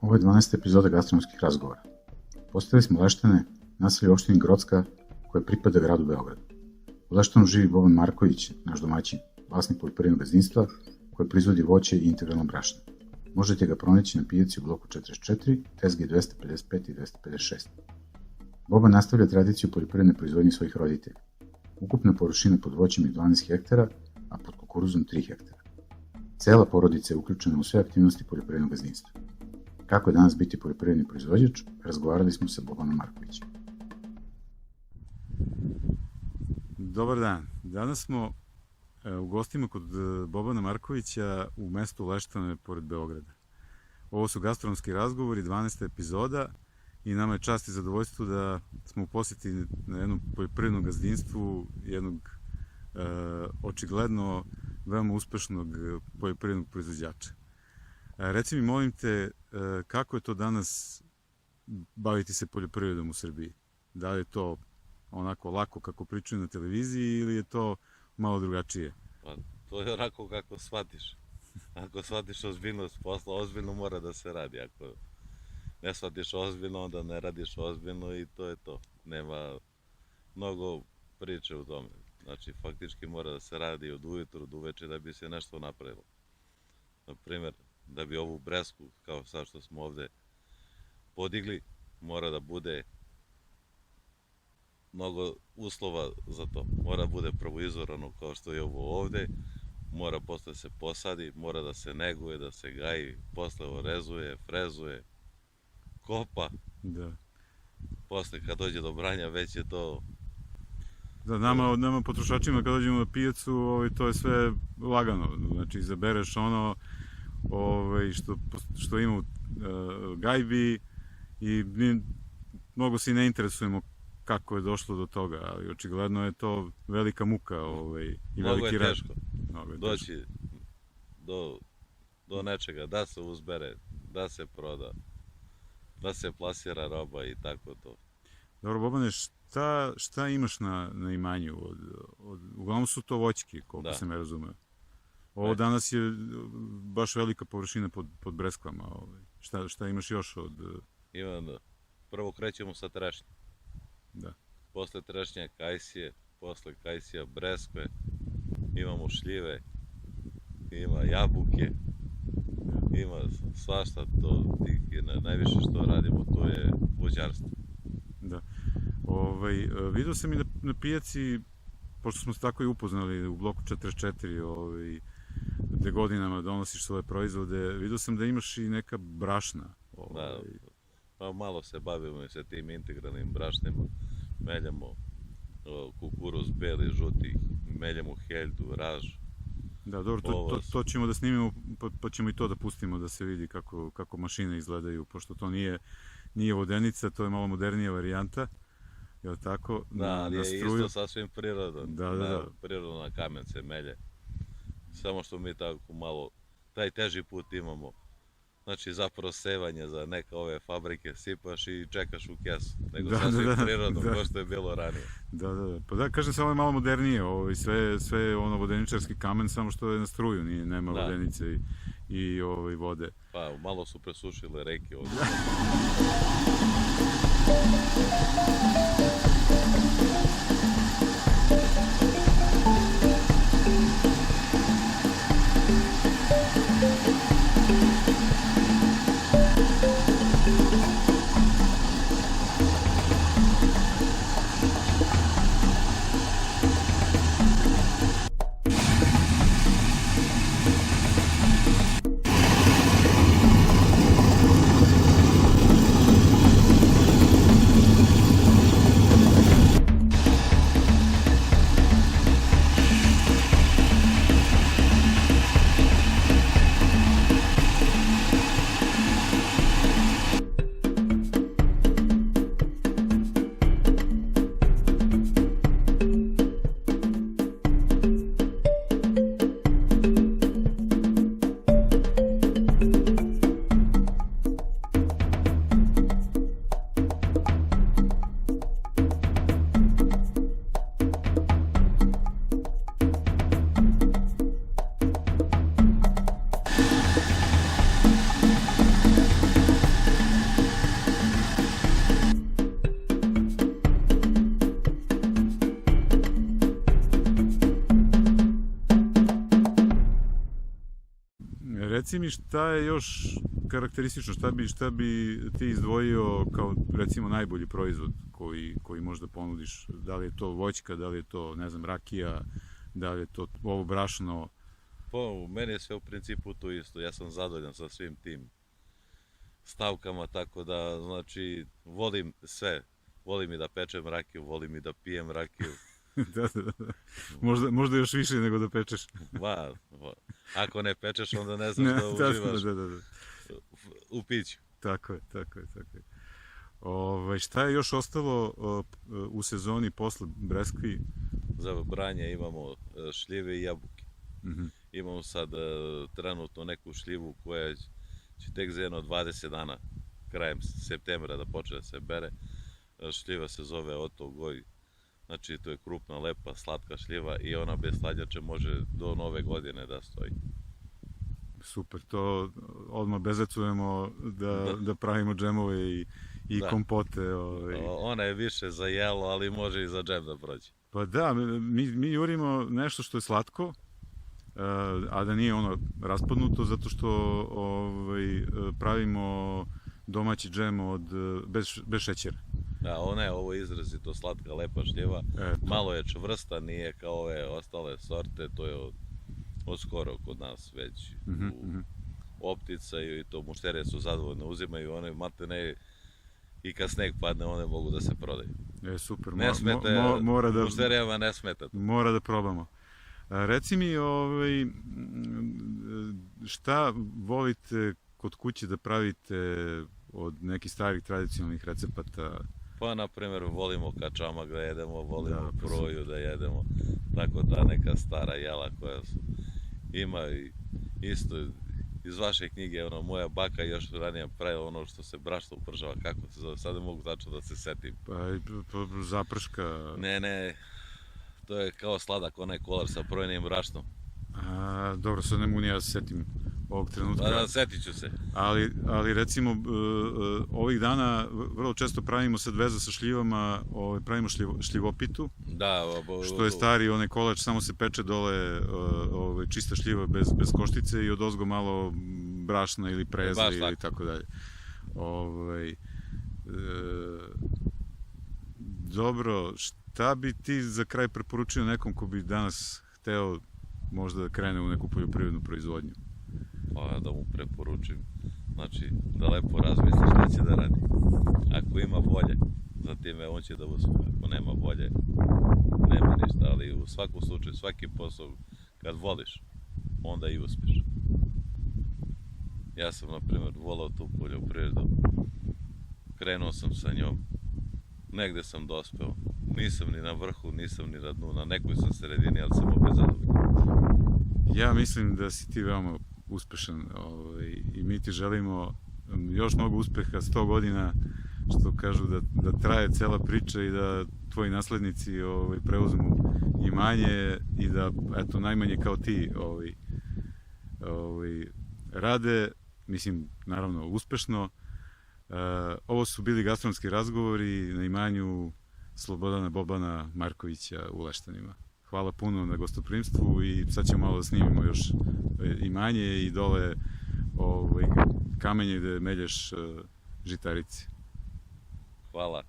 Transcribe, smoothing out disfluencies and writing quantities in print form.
Ovo je 12. epizoda gastronomskih razgovora. Postavili smo Leštane, naselje u opštini Grocka, koje pripada gradu Beogradu. U Leštanu živi Boban Marković, naš domaćin, vlasnik poljoprivrednog gazdinstva, koje proizvodi voće i integralno brašno. Možete ga pronaći na pijaci u bloku 44, tezge 255 i 256. Boban nastavlja tradiciju poljoprivredne proizvodnje svojih roditelja. Ukupna površina pod voćem je 12 hektara, a pod kukuruzom 3 hektara. Cela porodica je uključena u sve aktivnosti poljoprivrednog gazdinstva. Kako je danas biti poljoprivredni proizvođač, razgovarali smo sa Bobanom Markovićem. Dobar dan. Danas smo u gostima kod Bobana Markovića u mestu Leštane pored Beograda. Ovo su gastronomski razgovori, 12. epizoda i nama je čast i zadovoljstvo da smo u posjeti na jednom poljoprivrednom gazdinstvu jednog očigledno veoma uspešnog poljoprivrednog proizvođača. Reci mi, molim te, kako je to danas baviti se poljoprivredom u Srbiji? Da li je to onako lako kako pričaju na televiziji ili je to malo drugačije? Pa, to je onako kako shvatiš. Ako shvatiš ozbiljnost posla, ozbiljno mora da se radi. Ako ne shvatiš ozbiljno, onda ne radiš ozbiljno i to je to. Nema mnogo priče u tome. Znači, faktički mora da se radi od ujutru do uveče da bi se nešto napravilo. Na primjer, da bi ovu bresku, kao sad što smo ovde podigli, mora da bude mnogo uslova za to. Mora da bude prvo izorano kao što je ovo ovde, mora posle se posadi, mora da se neguje, da se gaji, posle orezuje, frezuje, kopa. Da. Posle kad dođe do branja već je to... Da, nama potrošačima kad dođemo na pijacu, to je sve lagano. Znači, izabereš ono što ima u gajbi i mi mnogo se i ne interesujemo kako je došlo do toga, ali očigledno je to velika muka i veliki rad. Mnogo je teško doći do nečega, da se uzbere, da se proda, da se plasira roba i tako to. Dobro, Bobane, šta imaš na imanju? Uglavnom su to voćke, koliko sam ja razumeo. Ovo danas je baš velika površina pod breskvama. Šta imaš još od... Imam da. Prvo krećemo sa trešnje. Da. Posle trešnje kajsije, posle kajsija breskve, imamo šljive, ima jabuke, ima svašta, najviše što radimo, to je voćarstvo. Da. Vidio sam i na pijaci, pošto smo se tako i upoznali u bloku 44, gde godinama donosiš svoje proizvode, vidio sam da imaš i neka brašna. Da, pa malo se bavimo i sa tim integralnim brašnima. Meljamo kukuruz, beli, žuti, meljamo heljdu, raž. Da, dobro, to ćemo da snimimo, pa ćemo i to da pustimo da se vidi kako mašine izgledaju, pošto to nije vodenica, to je malo modernija varijanta. Jel' tako? Da, ali je isto sasvim prirodno. Da. Prirodno na kamen se melje. Samo što mi tako malo, taj teži put imamo. Znači, za prosevanje za neke ove fabrike sipaš i čekaš u kesu. Nego sasvim prirodno, kao što je bilo ranije. Da. Pa da, kažem se, ovo je malo modernije. Sve je vodeničarski kamen, samo što je na struju, nema vodenice i vode. Pa, malo su presušile reke ovdje. reci mi šta je još karakteristično, šta bi ti izdvojio kao recimo najbolji proizvod koji možda ponudiš, da li je to voćka, da li je to, ne znam, rakija, da li je to ovo brašno? Pa, u meni je sve u principu to isto, ja sam zadovoljan sa svim tim stavkama, tako da, znači, volim sve. Volim i da pečem rakiju, volim i da pijem rakiju. Da. Možda još više nego da pečeš. Ako ne pečeš, onda ne znam da uživaš u piću. Tako je. Šta je još ostalo u sezoni posle breskvi? Za branje imamo šljive i jabuke. Imamo sad trenutno neku šljivu koja će tek za jedno 20 dana, krajem septembra, da počne da se bere. Šljiva se zove Oto Goj. Znači, to je krupna, lepa, slatka šljiva i ona bez hladnjače može do nove godine da stoji. Super, to odmah bezecujemo da pravimo džemove i kompote. Ona je više za jelo, ali može i za džem da prođe. Pa da, mi jurimo nešto što je slatko, a da nije ono raspadnuto, zato što pravimo domaći džem bez šećera. Da, ona je ovo izrazito slatka, lepa šljiva. Malo je čvrsta, nije kao ove ostale sorte, to je od skoro kod nas već u opticaju i to mušterije su zadovoljne, uzimaju one matene i kad sneg padne one mogu da se prodaju. Super, mušterijama ne smeta. Mora da probamo. Reci mi, šta volite kod kuće da pravite od nekih starih tradicionalnih recepata? Pa, na primjer, volimo kačamak da jedemo, volimo proju da jedemo, tako da neka stara jela koja ima isto iz vaše knjige, moja baka još ranije pravila ono što se brašno upržava, kako se zove, sad ne mogu tačno da se setim. Pa, zaprška... Ne, to je kao sladak, onaj kolar sa projenim brašnom. Dobro, sad ne mogu ni ja da se setim ovog trenutka. Da, setit ću se. Ali recimo, ovih dana vrlo često pravimo sad veza sa šljivama, pravimo šljivopitu. Da. Što je stari onaj kolač, samo se peče dole čista šljiva bez koštice i odozgo malo brašna ili preza ili tako dalje. Dobro, šta bi ti za kraj preporučio nekom ko bi danas hteo možda da krene u neku poljoprivrednu proizvodnju? Pa da mu preporučim, znači da lepo razmisli šta će da radi. Ako ima volje, za time on će da uspe. Ako nema volje, nema ništa, ali u svakom slučaju, svaki posao, kad voliš, onda i uspeš. Ja sam, na primjer, volao tu poljoprivredu, krenuo sam sa njom, negde sam dospeo, nisam ni na vrhu, nisam ni na dnu, na nekoj sam sredini, ali sam opet zadovoljan. Ja mislim da si ti veoma uspešan i mi ti želimo još mnogo uspeha, 100 godina, što kažu da traje cela priča i da tvoji naslednici preuzmu imanje i da, eto, najmanje kao ti rade, mislim, naravno, uspešno. Ovo su bili gastronomski razgovori na imanju Slobodana Bobana Markovića u Leštanima. Hvala puno na gostoprimstvu i sad ćemo malo da snimimo još imanje i dole kamenje gde melješ žitarice. Hvala.